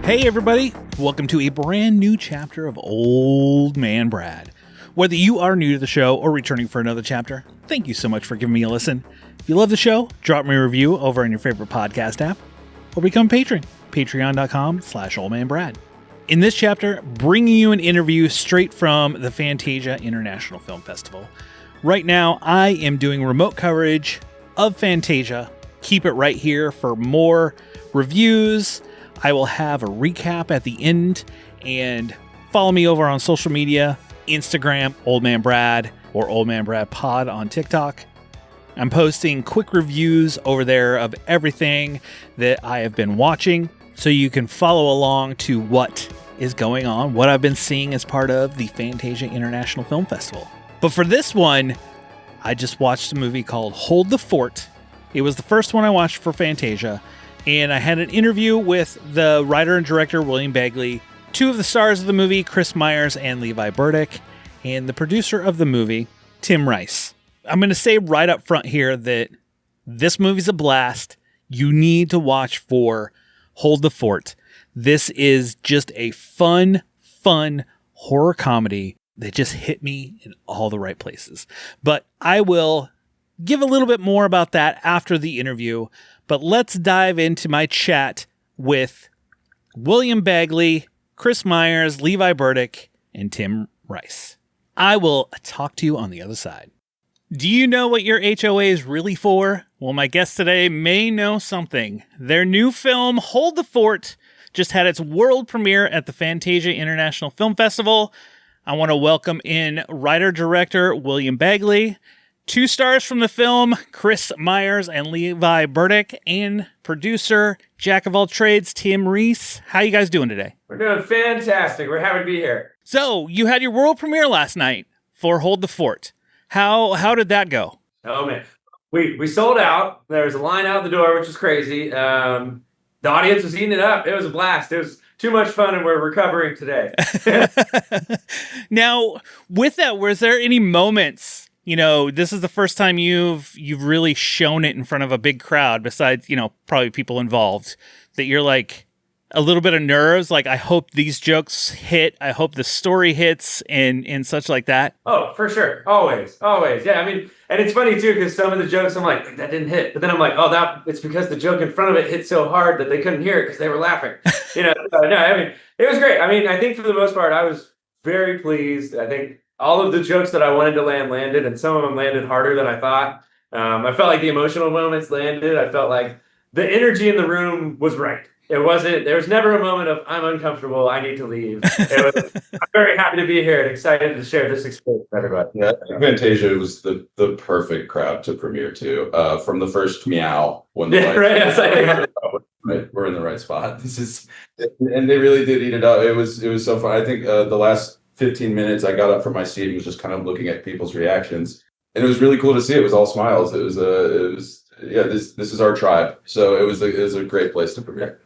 Hey everybody, welcome to a brand new chapter of Old Man Brad. Whether you are new to the show or returning for another chapter, thank you so much for giving me a listen. If you love the show, drop me a review over on your favorite podcast app or become a patron, patreon.com/oldmanbrad. In this chapter, bringing you an interview straight from the Fantasia International Film Festival. Right now, I am doing remote coverage of Fantasia. Keep it right here for more reviews. I will have a recap at the end, and follow me over on social media, Instagram, Old Man Brad, or Old Man Brad Pod on TikTok. I'm posting quick reviews over there of everything that I have been watching, so you can follow along to what is going on, what I've been seeing as part of the Fantasia International Film Festival. But for this one, I just watched a movie called Hold the Fort. It was the first one I watched for Fantasia, and I had an interview with the writer and director, William Bagley, two of the stars of the movie, Chris Myers and Levi Burdick, and the producer of the movie, Tim Reis. I'm going to say right up front here that this movie's a blast. You need to watch for Hold the Fort. This is just a fun horror comedy that just hit me in all the right places. But I will give a little bit more about that after the interview. But let's dive into my chat with William Bagley, Chris Myers, Levi Burdick, and Tim Reis. I will talk to you on the other side. Do you know what your HOA is really for? Well, my guest today may know something. Their new film, Hold the Fort, just had its world premiere at the Fantasia International Film Festival. I want to welcome in writer-director William Bagley, 2 stars from the film, Chris Myers and Levi Burdick, and producer, jack of all trades, Tim Reis. How you guys doing today? We're doing fantastic. We're happy to be here. So, you had your world premiere last night for Hold the Fort. How did that go? Oh, man. We sold out. There was a line out the door, which was crazy. The audience was eating it up. It was a blast. It was too much fun, and we're recovering today. Now, with that, was there any moments, you know, this is the first time you've really shown it in front of a big crowd, besides, you know, probably people involved, that you're like a little bit of nerves, like, I hope these jokes hit, I hope the story hits, and such like that? Oh, for sure. Always. Yeah, I mean, and it's funny, too, because some of the jokes, I'm like, that didn't hit. But then I'm like, it's because the joke in front of it hit so hard that they couldn't hear it because they were laughing. You know, no, I mean, it was great. I mean, I think for the most part, I was very pleased. I think all of the jokes that I wanted to landed, and some of them landed harder than I thought. I felt like the emotional moments landed. I felt like the energy in the room was right. There was never a moment of, I'm uncomfortable, I need to leave. I'm very happy to be here and excited to share this experience with everybody. Yeah, I think Fantasia was the perfect crowd to premiere to. From the first meow, when the right, we're in the right spot. And they really did eat it up. It was so fun. I think the last 15 minutes, I got up from my seat and was just kind of looking at people's reactions, and it was really cool to see. It was all smiles. This is our tribe. So it was a great place to premiere.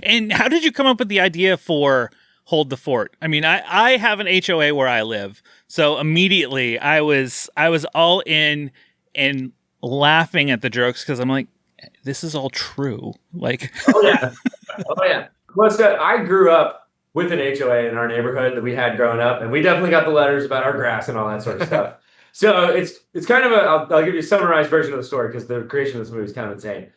And how did you come up with the idea for Hold the Fort? I mean, I have an HOA where I live, so immediately I was all in and laughing at the jokes because I'm like, this is all true. Like, oh yeah. Well, so I grew up with an HOA in our neighborhood that we had growing up, and we definitely got the letters about our grass and all that sort of stuff. So it's kind of I'll give you a summarized version of the story because the creation of this movie is kind of insane.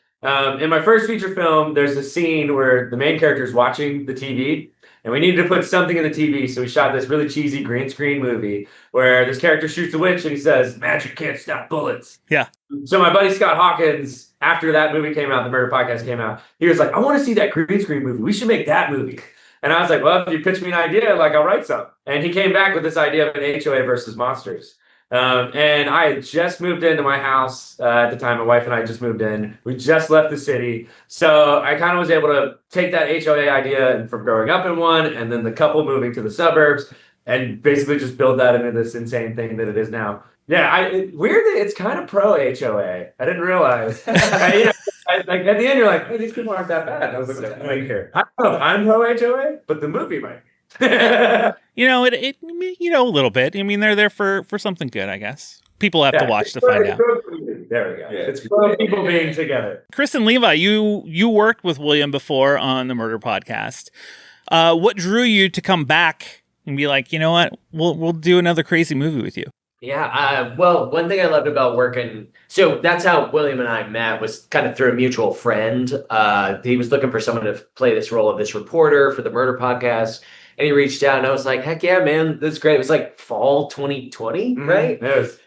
In my first feature film, there's a scene where the main character is watching the TV, and we needed to put something in the TV, so we shot this really cheesy green screen movie where this character shoots a witch and he says, "Magic can't stop bullets." Yeah. So my buddy Scott Hawkins, after that movie came out, the Murder Podcast came out, he was like, "I want to see that green screen movie. We should make that movie." And I was like, "Well, if you pitch me an idea, like, I'll write some." And he came back with this idea of an HOA versus monsters. And I had just moved into my house at the time. My wife and I just moved in. We just left the city. So I kind of was able to take that HOA idea and from growing up in one, and then the couple moving to the suburbs, and basically just build that into this insane thing that it is now. Yeah, weirdly, it's kind of pro HOA. I didn't realize. Like at the end, you're like, hey, these people aren't that bad. I was like, wait here. I don't know if I'm pro HOA, but the movie might. You know, it a little bit. I mean, they're there for something good, I guess. People have to watch to find out. There we go. Yeah. It's for people being together. Chris and Levi, you worked with William before on the Murder Podcast. What drew you to come back and be like, you know what, we'll do another crazy movie with you? Yeah, well, one thing I loved about working, so that's how William and I met, was kind of through a mutual friend. He was looking for someone to play this role of this reporter for the Murder Podcast, and he reached out, and I was like, heck yeah, man, that's great. It was like fall 2020, right?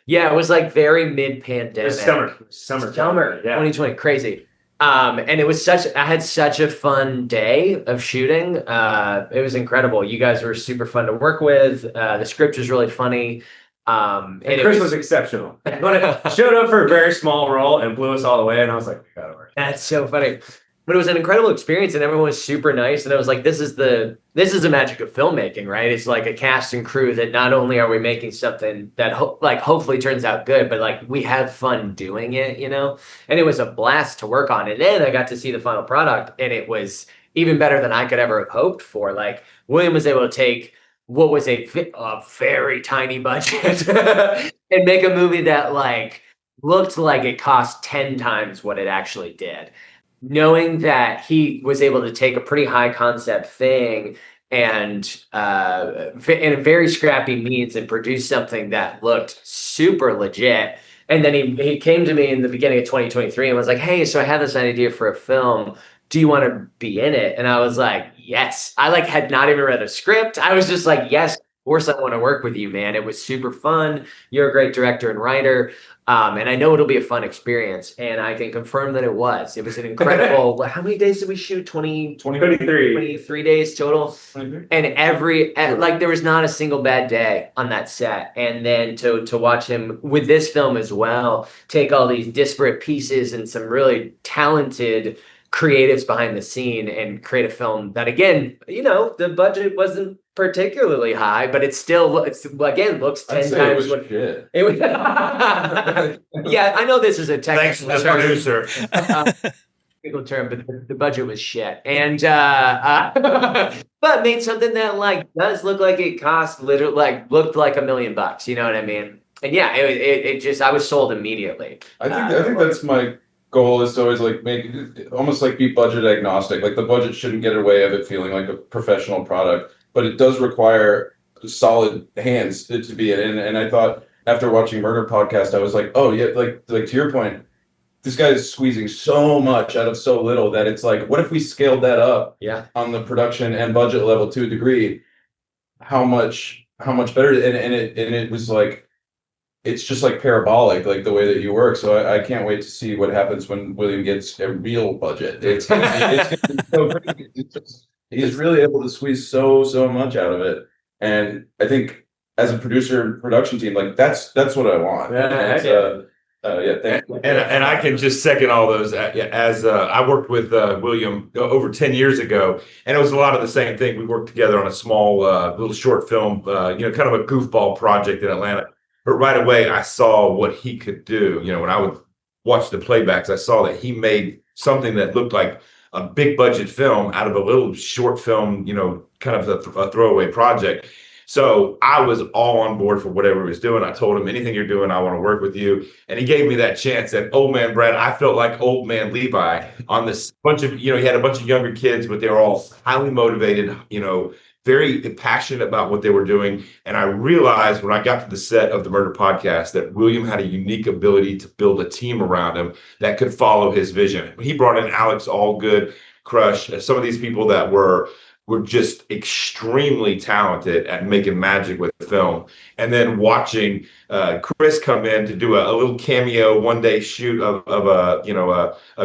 Yeah, it was like very mid-pandemic. Summer, yeah. 2020, crazy. And it was I had such a fun day of shooting. It was incredible. You guys were super fun to work with. The script was really funny. And Chris was exceptional. Showed up for a very small role and blew us all away, and I was like, we gotta work. That's so funny. But it was an incredible experience, and everyone was super nice. And I was like, this is the magic of filmmaking, right? It's like a cast and crew that not only are we making something that hopefully turns out good, but like we have fun doing it, you know? And it was a blast to work on. And then I got to see the final product, and it was even better than I could ever have hoped for. Like, William was able to take what was a very tiny budget and make a movie that like looked like it cost 10 times what it actually did. Knowing that he was able to take a pretty high concept thing and in a very scrappy means and produce something that looked super legit. And then he came to me in the beginning of 2023 and was like, hey, so I have this idea for a film. Do you want to be in it? And I was like, yes. I like had not even read a script. I was just like, yes, of course I want to work with you, man. It was super fun. You're a great director and writer. And I know it'll be a fun experience. And I can confirm that it was. It was an incredible, how many days did we shoot? 23 days total. 23. And there was not a single bad day on that set. And then to watch him with this film as well, take all these disparate pieces and some really talented creatives behind the scene and create a film that, again, you know, the budget wasn't particularly high, but it still looks 10 times what it was. Yeah, I know this is a technical Thanks to the producer. Technical term, but the budget was shit, and but made something that like does look like it cost literally looked like $1 million. You know what I mean? And yeah, it just, I was sold immediately. I think that's my goal, is to always like be budget agnostic. Like the budget shouldn't get in the way of it feeling like a professional product, but it does require solid hands to be in it. And I thought after watching Murder Podcast, I was like, oh yeah, like to your point, this guy is squeezing so much out of so little that it's like, what if we scaled that up on the production and budget level to a degree? How much better? And it was like, it's just like parabolic, like the way that you work. So I can't wait to see what happens when William gets a real budget. It's gonna be so crazy. He's really able to squeeze so much out of it. And I think as a producer and production team, like that's what I want. Thank you. And I can just second all those. As I worked with William over 10 years ago, and it was a lot of the same thing. We worked together on a small little short film, kind of a goofball project in Atlanta. But right away, I saw what he could do. You know, when I would watch the playbacks, I saw that he made something that looked like a big budget film out of a little short film, you know, kind of a throwaway project. So I was all on board for whatever he was doing. I told him, anything you're doing, I want to work with you. And he gave me that chance. And old man Brad, I felt like old man Levi on this bunch of, you know, he had a bunch of younger kids, but they were all highly motivated, you know, very passionate about what they were doing. And I realized when I got to the set of the Murder Podcast that William had a unique ability to build a team around him that could follow his vision. He brought in Alex Allgood, Crush, some of these people that were just extremely talented at making magic with film. And then watching Chris come in to do a little cameo one-day shoot of a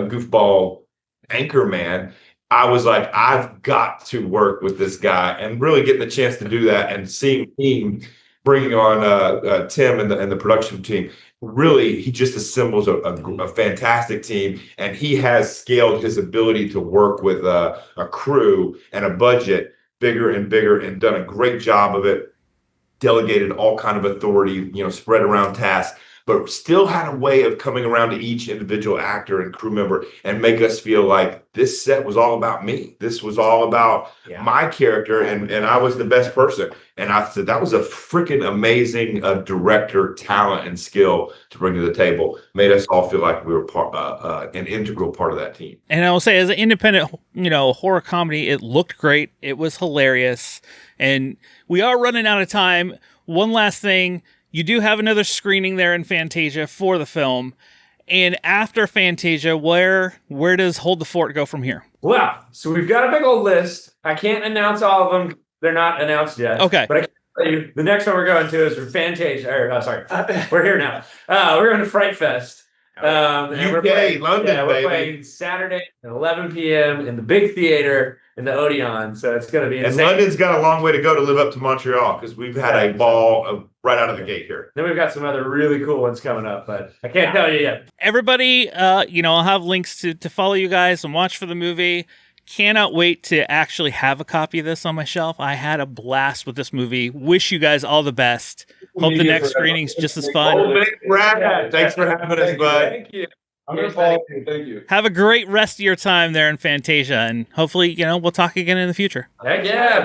goofball anchor man, I was like, I've got to work with this guy, and really getting the chance to do that and seeing him bringing on Tim and the production team. Really, he just assembles a fantastic team, and he has scaled his ability to work with a crew and a budget bigger and bigger, and done a great job of it. Delegated all kind of authority, you know, spread around tasks. but still had a way of coming around to each individual actor and crew member and make us feel like this set was all about me. This was all about my character, and I was the best person. And I said that was a freaking amazing director talent and skill to bring to the table. Made us all feel like we were an integral part of that team. And I will say, as an independent, horror comedy, it looked great. It was hilarious. And we are running out of time. One last thing. You do have another screening there in Fantasia for the film. And after Fantasia, where does Hold the Fort go from here? Well, so we've got a big old list. I can't announce all of them. They're not announced yet. Okay. But I can tell you, the next one we're going to is for Fantasia. We're here now. We're going to Fright Fest. UK, London, we're playing Saturday at 11 p.m. in the big theater in the Odeon. So it's going to be insane. And London's got a long way to go to live up to Montreal, because we've had a ball right out of the gate here. Then we've got some other really cool ones coming up, but I can't tell you yet. Everybody, I'll have links to follow you guys and watch for the movie. Cannot wait to actually have a copy of this on my shelf. I had a blast with this movie. Wish you guys all the best. Hope the next screening's just as fun. Thanks for having us, bud. Thank you. I'm going to follow you. Thank you. Have a great rest of your time there in Fantasia, and hopefully, we'll talk again in the future. Heck yeah.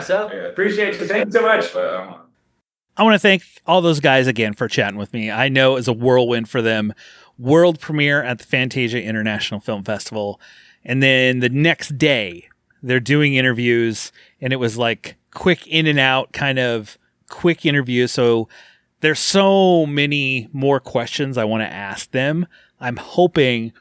Appreciate you. Thanks so much. I want to thank all those guys again for chatting with me. I know it was a whirlwind for them. World premiere at the Fantasia International Film Festival. And then the next day, they're doing interviews, and it was like quick in and out, kind of quick interviews. So there's so many more questions I want to ask them. I'm hoping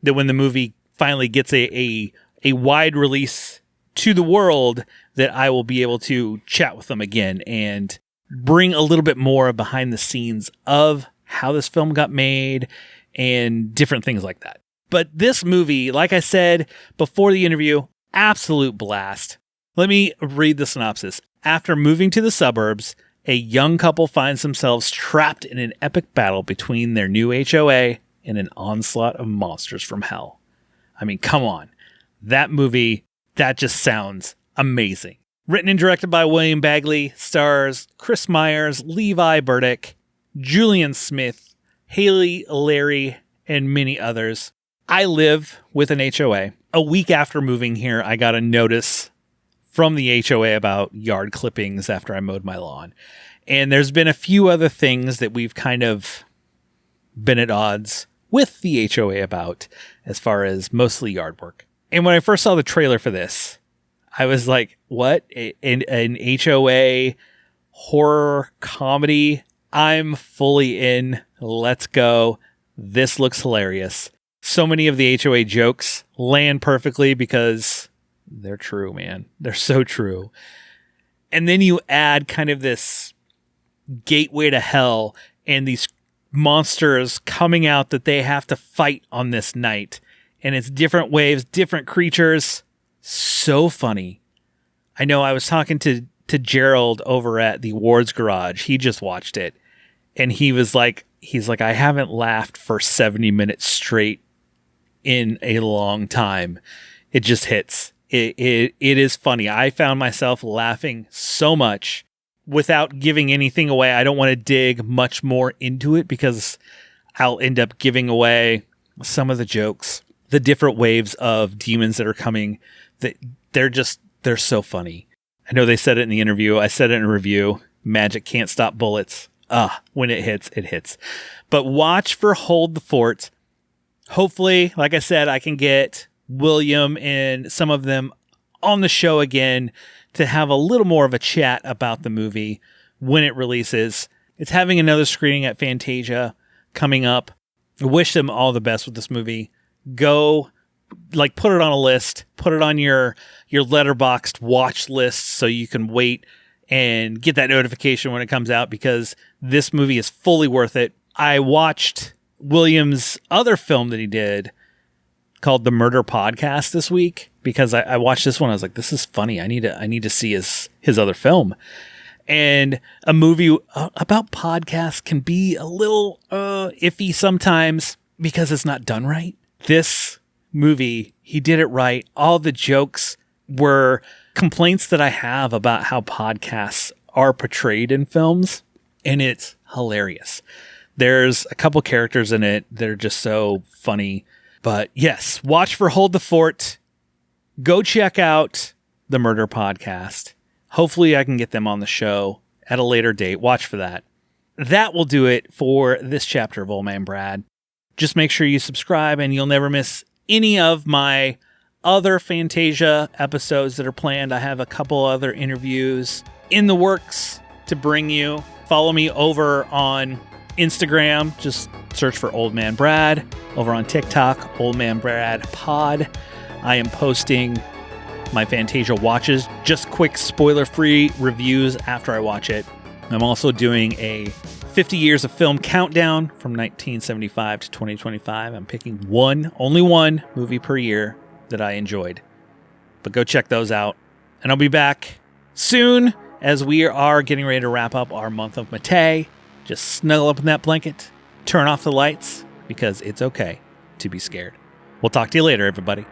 that when the movie finally gets a wide release to the world, that I will be able to chat with them again and bring a little bit more behind the scenes of how this film got made and different things like that. But this movie, like I said before the interview, absolute blast. Let me read the synopsis. After moving to the suburbs, a young couple finds themselves trapped in an epic battle between their new HOA and an onslaught of monsters from hell. I mean, come on. That movie, that just sounds amazing. Written and directed by William Bagley, stars Chris Myers, Levi Burdick, Julian Smith, Haley Larry, and many others. I live with an HOA. A week after moving here, I got a notice from the HOA about yard clippings after I mowed my lawn. And there's been a few other things that we've kind of been at odds with the HOA about, as far as mostly yard work. And when I first saw the trailer for this, I was like, what? An HOA horror comedy? I'm fully in. Let's go. This looks hilarious. So many of the HOA jokes land perfectly because they're true, man. They're so true. And then you add kind of this gateway to hell and these monsters coming out that they have to fight on this night. And it's different waves, different creatures. So funny. I know I was talking to Gerald over at the Ward's Garage. He just watched it. And he's like, I haven't laughed for 70 minutes straight in a long time. It just hits. It is funny. I found myself laughing so much without giving anything away. I don't want to dig much more into it because I'll end up giving away some of the jokes, the different waves of demons that are coming. That they're so funny. I know they said it in the interview. I said it in a review. Magic can't stop bullets. When it hits, it hits. But watch for Hold the Fort. Hopefully, like I said, I can get William and some of them on the show again to have a little more of a chat about the movie when it releases. It's having another screening at Fantasia coming up. I wish them all the best with this movie. Go, put it on a list. Put it on your Letterboxd watch list so you can wait and get that notification when it comes out, because this movie is fully worth it. I watched William's other film that he did called The Murder Podcast this week because I watched this one. I was like, this is funny. I need to see his other film. And a movie about podcasts can be a little iffy sometimes because it's not done right. This movie, he did it right. All the jokes were complaints that I have about how podcasts are portrayed in films, and it's hilarious. There's a couple characters in it that are just so funny. But yes, watch for Hold the Fort. Go check out the Murder Podcast. Hopefully I can get them on the show at a later date. Watch for that. That will do it for this chapter of Old Man Brad. Just make sure you subscribe and you'll never miss any of my other Fantasia episodes that are planned. I have a couple other interviews in the works to bring you. Follow me over on Instagram. Just search for Old Man Brad. Over on TikTok, Old Man Brad Pod. I am posting my Fantasia watches, just quick spoiler-free reviews after I watch it. I'm also doing a 50 years of film countdown from 1975 to 2025. I'm picking only one movie per year that I enjoyed. But go check those out. And I'll be back soon as we are getting ready to wrap up our month of Matei. Just snuggle up in that blanket, turn off the lights, because it's okay to be scared. We'll talk to you later, everybody.